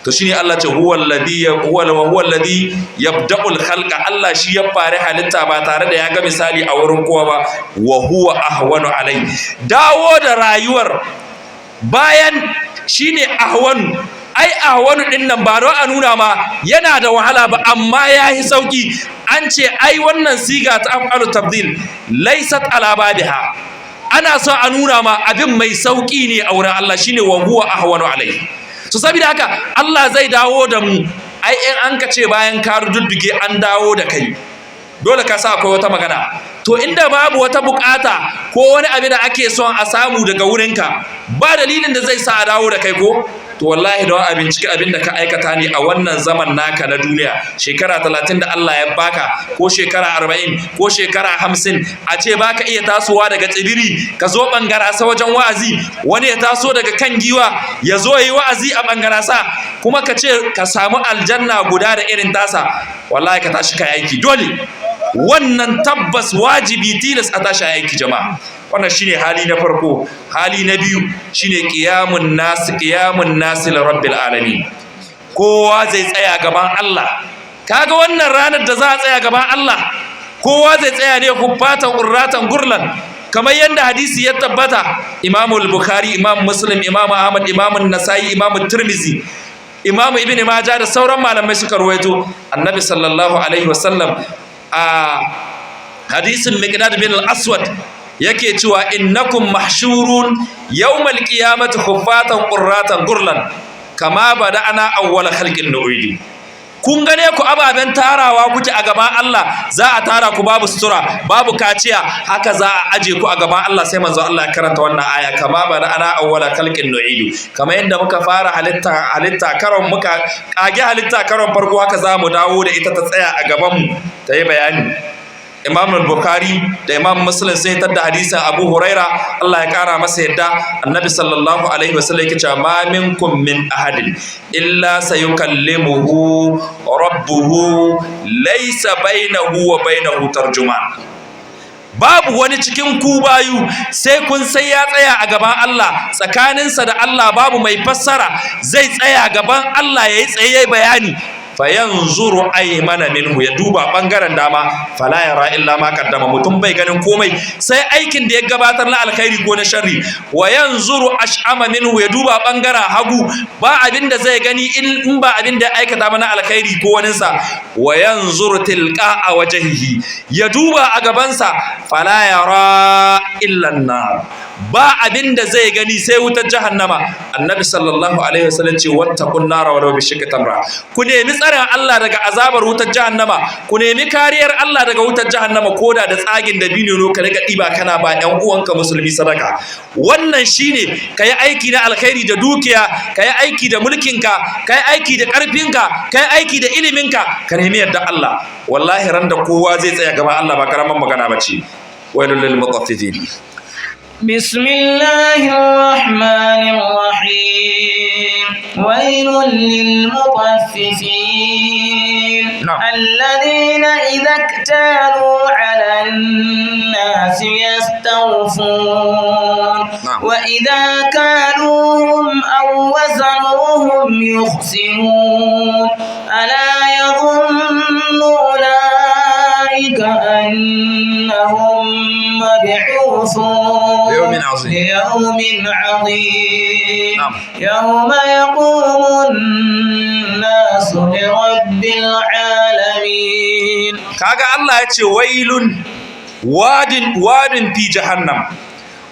to shine Allah ce huwa alladhi yabda'ul khalqa. Allah shi ya fare halitta ba tare da ya ga misali a wurin kowa ba. wa huwa ahwanu alai, dawo da rayuwar bayan shine ahwanu. ai ahwanu din nan ba don a nuna ma yana da wahala ba, amma yayi sauki. an ce ai wannan siga ta af'alu tabdil laysat ala babiha, ana so a nuna ma abin mai sauki ne a wurin Allah, shine wa huwa ahwanu alai. so saboda haka Allah zai dawo da mu. ai in an ka ce bayan ka rududduge an dawo da kai, dole ka sa akwai wata magana. to inda babu wata bukata ko wani abin da ake son a samu daga wurinka, ba dalilin da zai sa a dawo da kai ko to wallahi don a binciki abin da ka aikata ne a wannan zaman naka na duniya. shekara 30 da Allah ya baka, ko shekara 40 ko shekara 50, a ce baka iya tasowa daga tsibiri ka zo bangarasa wajen wa'azi, wani ya taso daga kan giwa ya zo yi wa'azi a bangarasa, kuma ka ce ka samu aljanna guda da irin tasa. wallahi ka tashi kai aiki dole. wannan tabbas wajibi tilas a tashi aiki jama'a. wannan shine hali na farko. hali na biyu shine qiyamun nas li rabbil alamin. kowa zai tsaya gaban Allah. kaga wannan ranar da za a tsaya gaban Allah, kowa zai tsaya ne kuffatan urratan gurlan, kamar yanda hadisi ya tabbata. Imam al-Bukhari, Imam Muslim, Imam Ahmad, Imam An-Nasa'i, Imam Tirmidhi, Imam Ibn Majah da sauran malamai suka rawaito. Annabi sallallahu alaihi wasallam a hadisin Miqdad bin al-Aswad yake cewa innakum mahshurun yawmal qiyamati khuffatan qurratan gurlan kama bada'ana awwal khalqin nu'idi. kun gane ku ababen tarawa kuke a gaban Allah, za a tara ku babu sutura, babu kaciya, haka za a aje ku a gaban Allah. sai manzo Allah ya karanta wannan aya, kama bada'ana awwal khalqin nu'idi. kama yadda muka fara halitta karon muka kage halitta karon farko, haka za mu dawo da ita ta tsaya a gaban mu ta yi bayani. Imam al-Bukhari da Imam Muslim sai tadda hadisin Abu Huraira, Allah ya kara masa yadda. Annabi sallallahu alaihi wasallam yake cewa ma minkum min ahadin illa sayukallimuhu rabbuhu laysa bainahu wa bainahu tarjuman. babu wani cikin ku bayu sai kun sai ya tsaya a gaban Allah, tsakaninsa da Allah babu mai fassara. zai tsaya gaban Allah yayi tsaye bayani. fayanzuru aymana minhu, ya duba bangaren dama, fala yara illa ma qaddama, mutum bai ganin komai sai aikin da ya gabatar na alkhairi ko na sharri. wa yanzuru ash'ama minhu, ya duba bangaren hagu, ba abin da zai gani in ba abin da ya aikata mana alkhairi ko wani sa. wa yanzuru tilqa wajhihi, ya duba a gabansa, fala yara illa an-nar, ba abin da zai gani sai wutar jahannama. Annabi sallallahu alaihi wasallam ce wattaqun nar walau bi shiqqi tamra, ku nemi tsarin Allah daga azabar wutar jahannama, ku nemi kariyar Allah daga wutar jahannama, koda da tsagin da bino ka riga diba kana ba ƴan uwanka musulmi sadaka. wannan shine kai aiki na alkhairi da dukiya, kai aiki da mulkinka, kai aiki da karfinka, kai aiki da iliminka, ka nemi yadda Allah. wallahi ran da kowa zai tsaya gaba Allah ba karaman magana bace. wailul lil mutaffifin. بسم الله الرحمن الرحيم ويل للمطففين نعم. الذين إذا اكتالوا على الناس يستوفون نعم. وإذا كالوهم أو وزنوهم يخسرون ألا يظن أولئك أنهم مبعوثون ليوم عظيم. ليوم عظيم نعم. يوم يقوم الناس لرب العالمين. kaga Allah ya ce wailun wadin fi jahannam,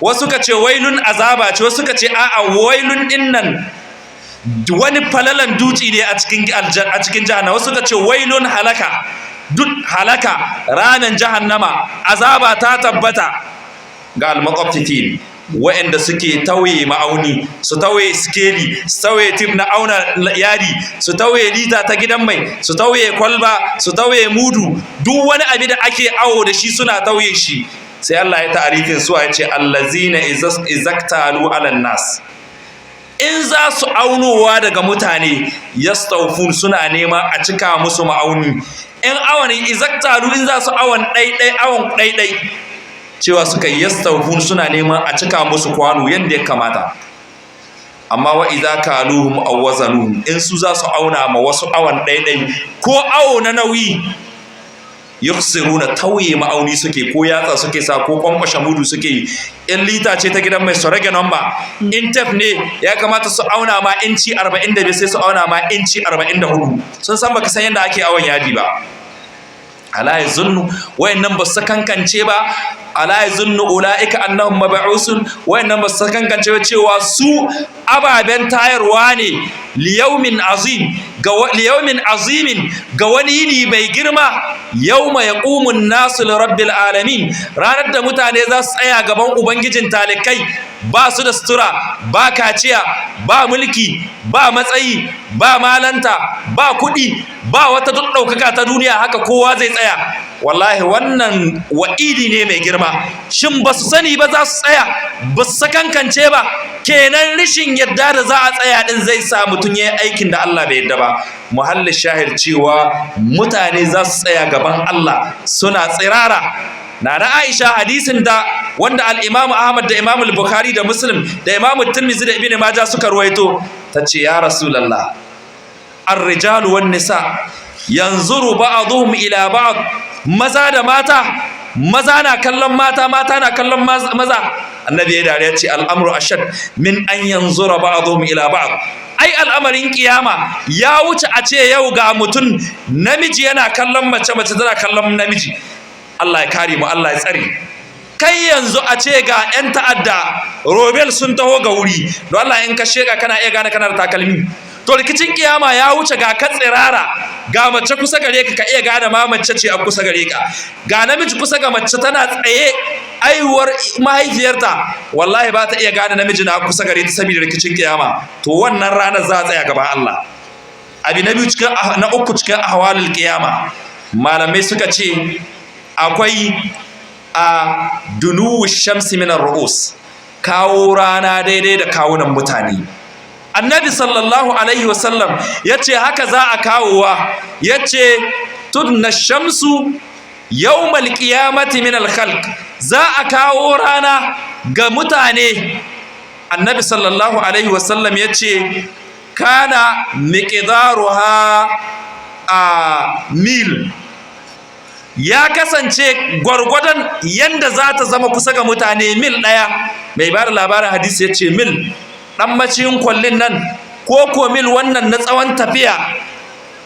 wasu ka ce wailun azaba ce, wasu ka ce a'a wailun dinnan wani falalan duci ne a cikin jahannama, wasu ka ce wailun halaka, duk halaka ranan jahannama azaba ta tabbata ga al-muqaffifin, wa'anda suke tauye ma'auni, su tauye skeli, su tauye tip na auna yadi, su tauye lita ta gidan mai, su tauye kwalba, su tauye mudu, duk wani abin da ake awo da shi suna tauye shi. Sai Allah ya ta'arifin su ya ce allazina izaktalu alan nas, in za su aunowa daga mutane yastawfun, suna nema a cika musu ma'auni. In awani izaktalu, in za su awon ɗaiɗai cewa suka yastawfun, suna neman a cika musu kwano yadda ya kamata. Amma wa idza kaluhum aw wazanuhum, in su za su auna ma wasu awan ɗaiɗai ko awo na nauyi, yukhsiruna, tauye ma'auni suke, ko yatsa suke sa, ko kwankwashe mudu suke yi. In lita ce ta gidan mai su rage namba, in tef ne ya kamata su auna ma inci 45 sai su auna ma inci 44. sun san baka san yadda ake awon yadi ba. ala yazunnu, wayannan ba su kankance ba, ala yazunnu ulaika annahum mab'usun, wayannan ba su kankance cewa su ababen tayarwa ne liyaumin azimin, ga wani yini mai girma. Yauma yaqumun nasu lirabbil alamin, ranar da mutane za su tsaya gaban ubangijin talikai, ba su da sutura, ba kaciya, ba mulki, ba matsayi, ba malanta, ba kuɗi, ba wata duk ɗaukaka ta duniya, haka kowa zai tsaya. Wallahi wannan wa'idi ne mai girma. Shin ba su sani ba za su tsaya, ba su sakankance ba, kenan rishin yadda da za a tsaya din zai sa mutum ya yi aikin da Allah bai yadda ba. Muhallin shahir cewa mutane za su tsaya gaban Allah suna tsirara. Nana Aisha, hadisin da wanda al-Imam Ahmad da Imam al-Bukhari da Muslim da Imam Tirmidhi da Ibn Majah suka ruwaito, tace ya Rasulullah, ar-rijalu wan nisa yanzuru ba'dhum ila ba'd, maza da mata, maza na kallon mata, mata na kallon maza. Annabi ya dariya ce al'amru ashad min an yanzura ba'dhum ila ba'd. Ai al'amarin kiyama ya wuce a ce yau ga mutum namiji yana kallon mace, mace tana kallon namiji. Allah ya kare mu, Allah ya tsare. Kai yanzu a ce ga 'yan ta'adda robel sun taho ga wuri, don Allah in ka sheka kana iya gane kana da takalmi. To rikicin kiyama ya wuce ga ka tsirara, ga mace kusa gare ka iya gane ma mace ce a kusa gare ka, ga namiji kusa ga mace tana tsaye aihuwar mahaifiyarta, wallahi ba ta iya gane namiji na kusa gare ta saboda rikicin kiyama. To wannan ranar za a tsaya gaban Allah. Abi na uku cikin ahwalul kiyama, malamai suka ce akwai a dunuwu shamsi minar ru'us, kawo rana daidai da kawunan mutane. Annabi sallallahu alaihi wasallam ya ce haka za a kawowa, ya ce tudna shamsu yawmal qiyamati min al-khalq, za a kawo rana ga mutane. Annabi sallallahu alaihi wasallam ya ce kana miqdaruha a mil, ya kasance gwargwadon yanda za ta zama kusa ga mutane mil ɗaya. Mai bada labarin hadisi ya ce mil ɗan maciyin kwallin nan, ko mil wannan na tsawon tafiya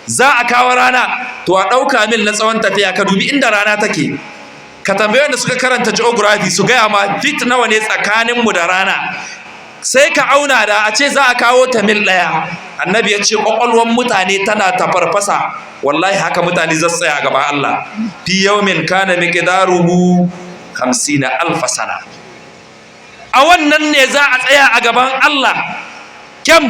za a kawo rana. To a ɗauka mil na tsawon tafiya, ka dubi inda rana take, ka tambayi wanda suka karanta geography su gaya ma fit nawa ne tsakaninmu da rana, sai ka auna da a ce za a kawo ta mil ɗaya. Annabi ya ce ƙwaƙwalwan mutane tana ta farfasa, wallahi haka mutane za su tsaya a gaban Allah. Fi yawmin kana miqdaruhu 50,000 sana. A wannan ne za a tsaya a gaban Allah. Kyam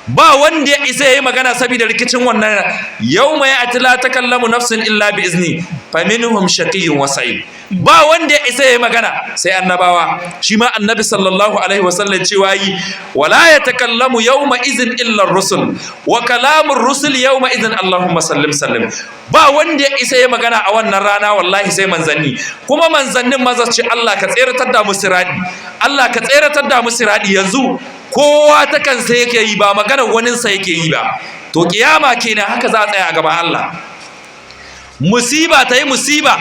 ba wanda ya isa yayi magana saboda rikicin wannan yawma ya'ti la takallamu nafsun illa bi izni faminhum shaqiyyun wa sa'id. Ba wanda ya isa yayi magana sai annabawa. Shi ma annabi sallallahu alaihi wasallam cewa yi wala yatakallamu yawma izin illa ar-rusul wa kalamur rusul yawma idhin Allahumma sallim sallim. Ba wanda ya isa yayi magana a wannan rana wallahi sai manzanni. Kuma manzannin maza ce Allah ka tseratar da mu siradi, Allah ka tseratar da mu siradi. Yanzu kowa ta kansa yake yi ba maganar waninsa yake yi ba. To kiyama kenan haka za a tsaya a gaban Allah. Musiba ta yi musiba,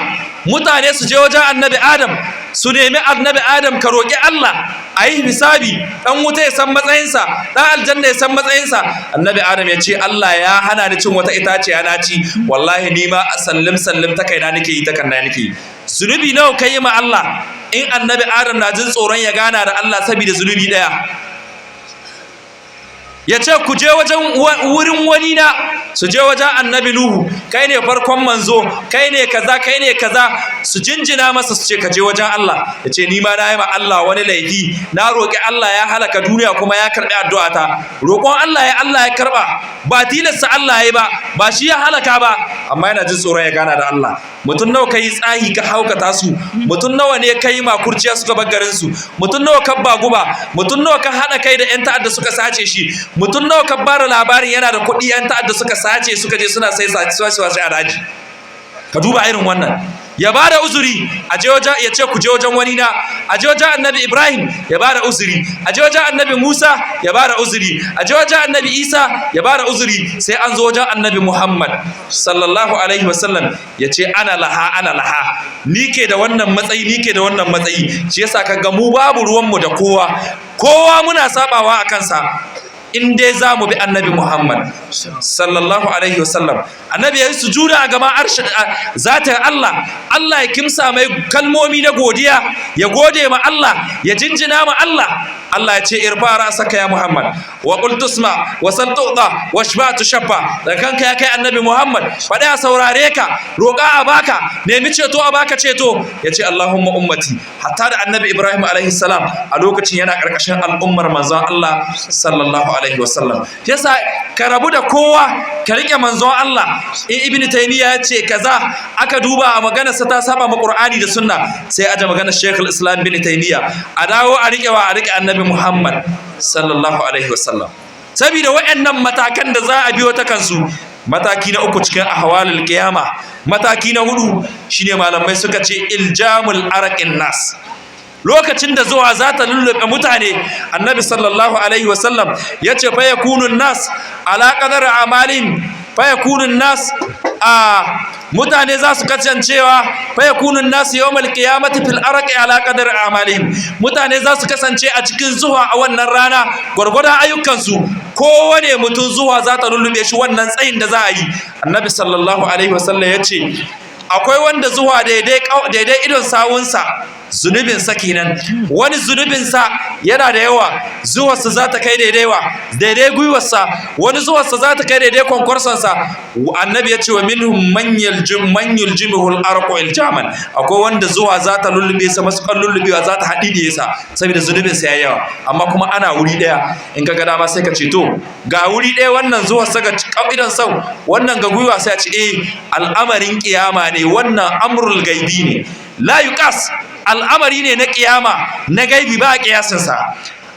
mutane su je wajen annabi Adam su nemi annabi Adam ka roƙi Allah a yi hisabi, ɗan wuta ya san matsayinsa, ɗan aljanna ya san matsayinsa. Annabi Adam ya ce Allah ya hana ni cin wata itaciya na ci, wallahi ni ma sallim ta kaina nake yi, ta kanna nake yi. Zunubi nawa kai ma Allah in annabi Adam na jin tsoron ya gana da Allah saboda zunubi ɗaya? Ya ce ku je wajen wurin wani na, su je wajen annabi Nuhu, kai ne farkon manzo, kai ne kaza, su jinjina masa su ce ka je wajen Allah. Ya ce ni ma na yi ma Allah wani laifi, na roƙi Allah ya halaka duniya kuma ya karɓi addu'ata. Roƙon Allah ya karɓa, ba tilasta Allah ya ba shi ya halaka ba, amma yana jin tsoron ya gana da Allah. Mutum nawa kai tsahi ka haukata su, mutum nawa ne kai makurciya suka bar garin su, mutum nawa ka baguba, mutum nawa ka haɗa kai da 'yan ta'adda suka sace shi, mutum nawa ka bara labarin yana da kuɗi 'yan ta'adda suka sace suka je suna sai sace a daji. Ka duba irin wannan. Ya bada uzuri, a je wajen, ya ce ku je wajen wani na, a je wajen annabi Ibrahim ya bada uzuri, a je wajen annabi Musa ya bada uzuri, a je wajen annabi Isa ya bada uzuri, sai an zo wajen annabi Muhammad sallallahu alaihi wasallam ya ce ana laha, ni ke da wannan matsayi. Shi yasa kaga mu babu ruwanmu da kowa muna sabawa a kansa. In dai za mu bi annabi Muhammad sallallahu alaihi wasallam, annabi ya yi sujuda a gaban zatin Allah ya kimsa mai kalmomi na godiya, ya gode ma Allah, ya jinjina ma Allah ya ce irfa ra'saka ya Muhammad wa qul tusma wa sal tu'ta wa shfa tushaffa. Da kanka ya kai annabi Muhammad, faɗa a saurare ka, roƙa a baka, nemi ceto a baka ceto. Ya ce Allahumma ummati. Hatta da annabi Ibrahim alaihi salam a lokacin yana ƙarƙashin al'ummar manzon Allah sallallahu alaihi wasallam. Yasa ka rabu da kowa, ka rike manzon Allah. In Ibn Taymiyyah ya ce kaza, aka duba a maganarsa ta saba ma Qur'ani da Sunna, sai aje maganar Sheikh al-Islam Ibn Taymiyyah, a dawo a rike annabi Muhammad sallallahu alaihi wasallam. Saboda waɗannan matakan da za a biyo ta kansu, mataki na uku cikin ahwalul qiyama, mataki na hudu shine malamai suka ce iljamul araqin nas. Lokacin da zuwa za ta lullube mutane, annabi sallallahu alaihi wasallam ya ce fa yakunun nas ala qadar amalin, fa yakunun nas mutane za su kasancewa fa yakunun nas yawmal qiyamati fil araqi ala qadar amalihim. Mutane za su kasance a cikin zuwa a wannan rana gwargwadon ayyukansu. Kowane mutum zuwa za ta lullube shi wannan tsayin da za a yi. Annabi sallallahu alaihi wasallam ya ce akwai wanda zuwa daidai idon sawunsa zunubinsa kenan, wani zunubinsa yana da yawa, zuwarsa za ta kai daidai gwiwarsa, wani zuwarsa za ta kai daidai kwankwarsonsa. Annabi ya ce wa minhum man yuljimuhu al-arqu iljaman. Akwai wanda zuwa za ta lullube sa, masukan lullubewa za ta haɗiɗiye sa saboda zunubinsa ya yawa, amma kuma ana wuri ɗaya. In ka ga dama sai ka ce to ga wuri ɗaya, wannan zuwarsa ga idan sau, wannan ga gwiwa, sai a ce al'amarin kiyama ne, wannan amrul gaibi ne, la yuqas, al'amari ne na kiyama na gaibi, ba a kiyasinsa.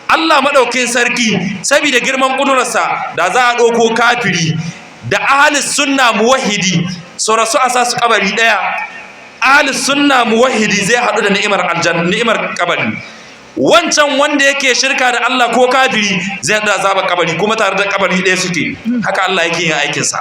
Allah maɗaukin sarki saboda girman ƙudurarsa, da za a ɗauko kafiri da ahlus sunna muwahhidi su rasu a sa su kabari ɗaya, ahlus sunna muwahhidi zai haɗu da ni'imar kabari. Wancan wanda yake shirka da Allah ko kafiri zai da azaba kabari, kuma tare da kabari ɗaya suke. Haka Allah yake yin aikinsa.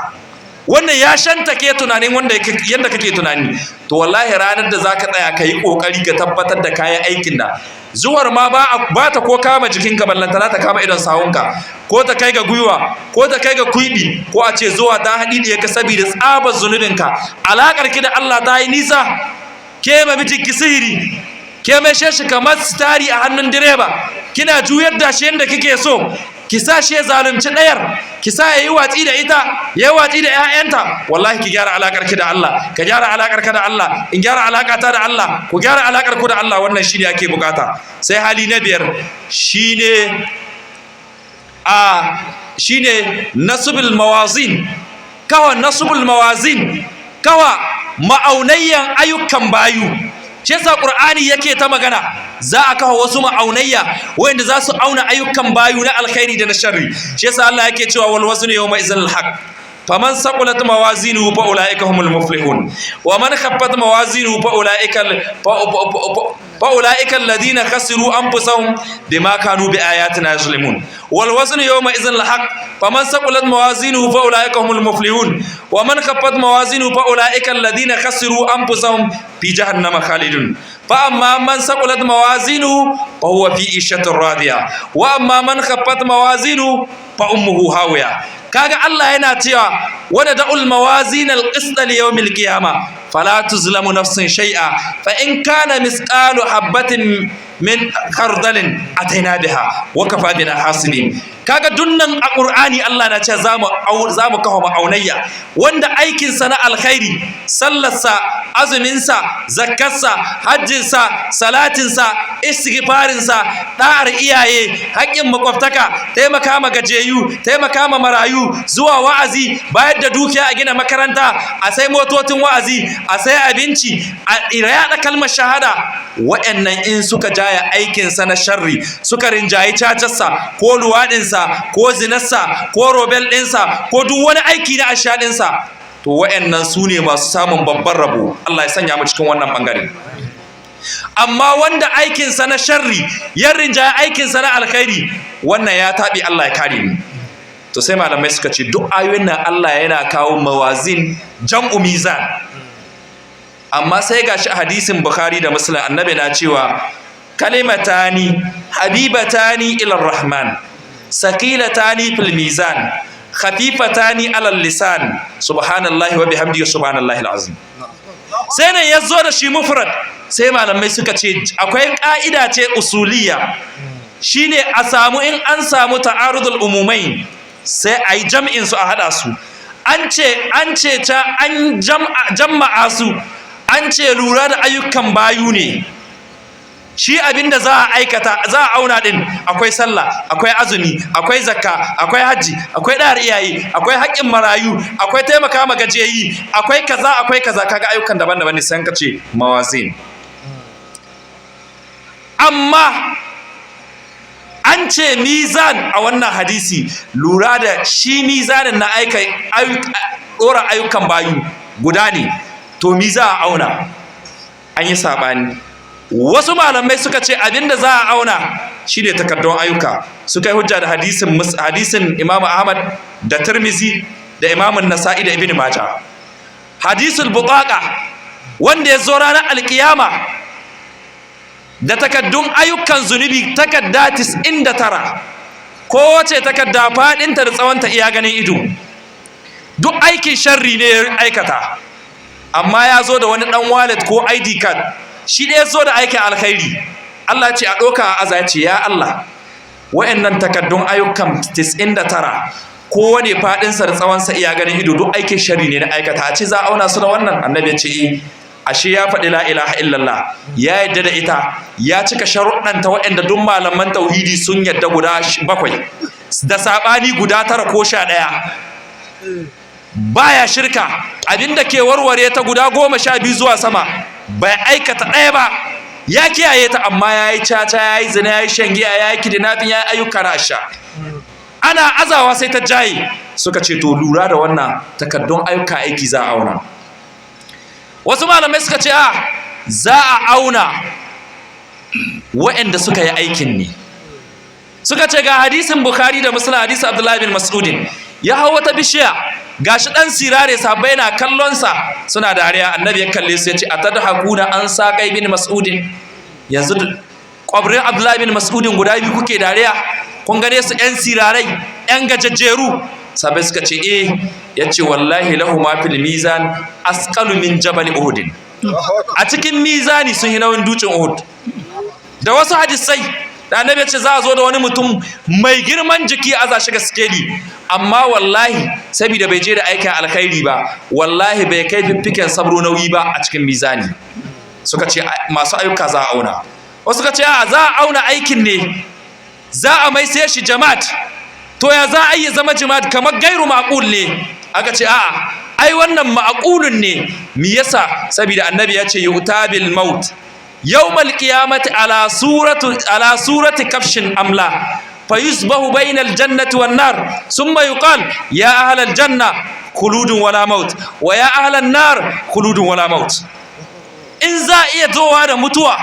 Wannan ya shantake tunanin yadda kake tunani. To wallahi ranar da zaka tsaya kai kokari ka tabbatar da kayan aikin da zuwar ma ba ta ko kama jikinka, ballantana ta kama idon sawunka, ko ta kai ga gwiwa, ko ta kai ga kuibi, ko a ce zuwa ta haɗiɗiye ka saboda tsabar zunubinka. Alakar ki da Allah ta yi nisa, ke ma mijinki sihiri, ke mai shi kamar stari a hannun direba, kina juyar da shi yadda kike so, ki sa shi ya zalunci ɗayar, ki sa ya yi watsi da ita, ya yi watsi da ‘ya'yanta. Wallahi ki gyara alaƙar ki da Allah, ka gyara alaƙar ka da Allah, in gyara alaƙata da Allah, ku gyara alaƙar ku da Allah. Wannan shi ne ake bukata. Sai hali na biyar shi ne shine nasbul mawazin, kawa nasbul mawazin, kawa ma'aunayyan ayyukan bayu. Shi yasa Qur'ani yake ta magana za a kawo wasu ma'aunayya wanda za su auna ayyukan bayu na alkhairi da na sharri. Shi yasa Allah yake cewa wal waznu yawma idzal haqq faman saqulat mawazinuhu fa ulaika humul muflihun wa man khaffat mawazinuhu fa ulaika alladhina khasiru anfusahum bima kanu biayatina yuzlimun. wal waznu yawma idzal haqq faman saqulat mawazinuhu fa ulaika humul muflihun wa man khaffat mawazinuhu fa ulaika alladhina khasiru anfusahum fi jahannama khalidun. fa amma man saqulat mawazinuhu fa huwa fi ishatin radiya wa amma man khaffat mawazinuhu fa ummuhu hawiya. kaga Allah yana cewa wada da'ul mawazin al-qist li yawmil qiyamah fala tuzlamu nafsun shay'a fa in kana misqalu habatin min khardalin ataina biha wa kafa bina hasibin. kaga dunnan a Qur'ani Allah na ce zamu kawo ma'aunayya wanda aikin sa na alkhairi, sallarsa, azumin sa, zakkarsa, hajjin sa, salatin sa, istighfarin sa, da'ar iyaye, haƙƙin makwabtaka, taimaka ma gajeyu, taimaka ma marayu, zuwa wa'azi, bayar da dukiya a gina makaranta, a sai motocin wa'azi, a sai abinci, a yaɗa kalmar shahada. wa'annan in suka jaya aikin sa na sharri, suka rinjayi cacarsa ko luwaɗinsa ko zinarsa ko robel ɗinsa ko duk wani aiki na ashaɗinsa, to wa'annan su ne masu samun babban rabo. Allah ya sanya mu cikin wannan bangare. amma wanda aikinsa na sharri ya rinjaye aikinsa na alkhairi, wannan ya taɓi. Allah ya kare mu. to sai malamai suka ce duk ayoyin nan Allah yana kawo mawazin, jam'u mizan. amma sai gashi a hadisin Bukhari da Muslim annabi na cewa kalimatani habibatani ila rahman saqilatani fil mizan khafifatani ala lisan subhanallahi wa bihamdihi subhanallahi alazim. sai nan yazo da shi mufrad. sai malamai suka ce akwai ka'ida ce usuliyya, shine a samu in an samu ta'arudul umumain sai ayi jam'in su a hada su. an ce ta an jama'a su, an ce lura da ayyukan bayu ne. shi abinda za a aikata, za a auna din, akwai sallah, akwai azumi, akwai zakka, akwai haji, akwai da'ar iyaye, akwai haƙƙin marayu, akwai taimaka ma gajiyayi, akwai kaza. kaga ayyukan daban-daban ne sai ka ce mawazin. amma an ce mizan a wannan hadisi, lura da shi mizanin na ɗora ayyukan bayu guda ne, to mi za a auna? an yi saɓani. wasu malamai suka ce abinda za a auna shine takardun ayyuka. suka yi hujja da hadisin Imam Ahmad da Tirmizi da Imam Nasa'i da Ibn Majah. hadisul butaqa wanda ya zo ranar alkiyama da takaddun ayyukan zunubi, takadda 99, kowace takadda faɗinta da tsawonta iya ganin ido. duk aikin sharri ne ya aikata, amma ya zo da wani ɗan wallet ko ID card, shi ɗaya zo da aikin alkhairi. Allah ce a ɗauka a aza, ce ya Allah wa'annan takaddun ayyukan 99 kowane faɗinsa da tsawonsa iya ganin ido, duk aikin sharri ne na aikata. a ce za a auna su da wannan? annabi ya ce ashe ya faɗi la ilaha illallah, ya yadda da ita, ya cika sharuɗanta waɗanda duk malaman tauhidi sun yadda guda 7 da saɓani guda 9 ko 11. baya shirka, abinda ke warware ta guda 12 zuwa sama bai aikata ɗaya ba, ya kiyaye ta, amma ya yi caca, ya yi zina, ya yi shangiya, ya yi kidnapping, ya yi ayyukan rasha. ana azawa sai ta jaye. suka ce to lura da wannan takaddun ayyuka aiki za a auna. wasu malamai suka ce za a auna waɗanda suka yi aikin ne. suka ce ga hadisin Bukhari da Muslim, hadisin Abdullahi bin Mas'udin, ya hau wata bishiya, gashi dan sirare, sahabbai na kallon sa suna dariya. annabi ya kalle su ya ce atadhakuna an saqai bin Mas'udin, yanzu kwabrin Abdullahi bin Mas'udin guda biyu kuke dariya? kun gane su yan sirarai, yan gajajjeru? sahabbai suka ce yace wallahi lahu ma fil mizan asqalu min jabal uhud. a cikin mizani sun yi nauyin dutsen Uhud. da wasu hadisai da annabi ce za a zo da wani mutum mai girman jiki a za shi ga skeli, amma wallahi saboda bai je da aikin alkhairi ba, wallahi bai kai fiffiken sabro nauyi ba a cikin mizani. suka ce masu ayyuka za a auna. wasu suka ce za a auna aikin ne, za a mai sai shi jama'at, to ya za a yi zama jimad kamar gairu ma'qul ne aka ce a'a ai wannan ma'qulun ne me yasa saboda annabi ya ce yutabil maut yawmal qiyamati ala surati kafshin amla fayusbahu bainal jannati wan nar thumma yuqal ya ahlal janna khuludun wala maut wa ya ahlan nar khuludun wala maut. In za iya zowa da mutuwa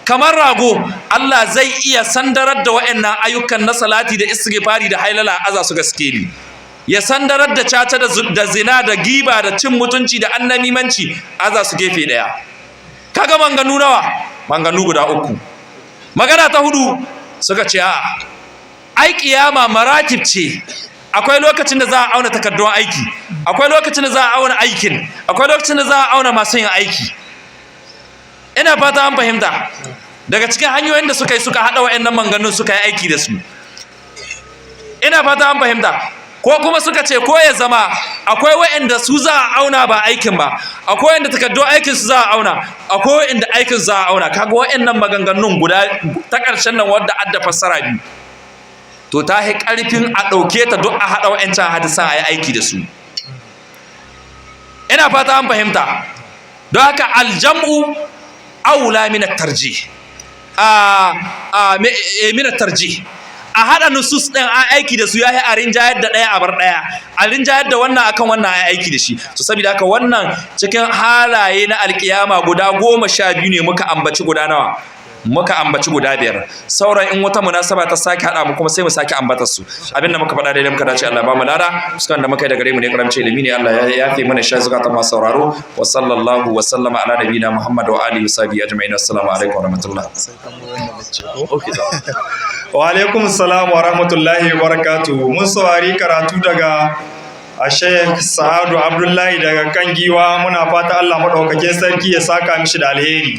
kamar rago Allah zai iya sandarar da waɗannan ayyukan na salati da istighfari da hailala aza su gaskeli, ya sandarar da caca da zina da giba da cin mutunci da annamimanci aza su gefe daya. Kaga manganu nawa? Manganu guda uku. Magana ta hudu suka ce a ai kiyama maratib ce, akwai lokacin da za a auna takardun aiki, akwai lokacin da za a auna aikin, akwai lokacin da za a auna masu yin aiki. Ina fata an fahimta. Daga cikin hanyoyin da suka yi suka haɗa wa'annan manganun suka yi aiki da su. Ina fata an fahimta. Ko kuma suka ce ko ya zama akwai wa'anda su za a auna ba aikin ba, akwai wa'anda takardun aikin su za a auna, akwai wa'anda aikin su za a auna. Kaga wa'annan maganganun guda ta ƙarshen nan wadda adda fassara biyu, to ta yi ƙarfin a ɗauke ta duk a haɗa wa'ancan hadisan a yi aiki da su. Ina fata an fahimta. Don haka aljam'u aula min at-tarjih min at-tarjih, a hada nusus din a aiki da su yayi a rinjayar da daya a bar daya, a rinjayar da wannan akan wannan a aiki da shi. So saboda haka wannan cikin halaye na alkiyama guda 12 ne muka ambaci guda nawa, muka ambaci guda 5. Sauran in wata munasaba ta sake hada mu kuma sai mu sake ambatar su. Abinda muka faɗa daidai muka dace Allah ba mu lada, sukan da muka yi da gare mu ne karamce ilimi ne Allah ya yafe mana shi zuka ta masu sauraro. Wa sallallahu wa sallama ala nabiyina Muhammad wa alihi wa sahbihi ajma'in. Assalamu alaikum wa rahmatullah. Wa alaikum assalam wa rahmatullahi wa barakatuh. Mun saurari karatu daga Sheikh Sa'adu Abdullahi daga kan Giwa. Muna fata Allah madaukakin sarki ya saka mishi da alheri.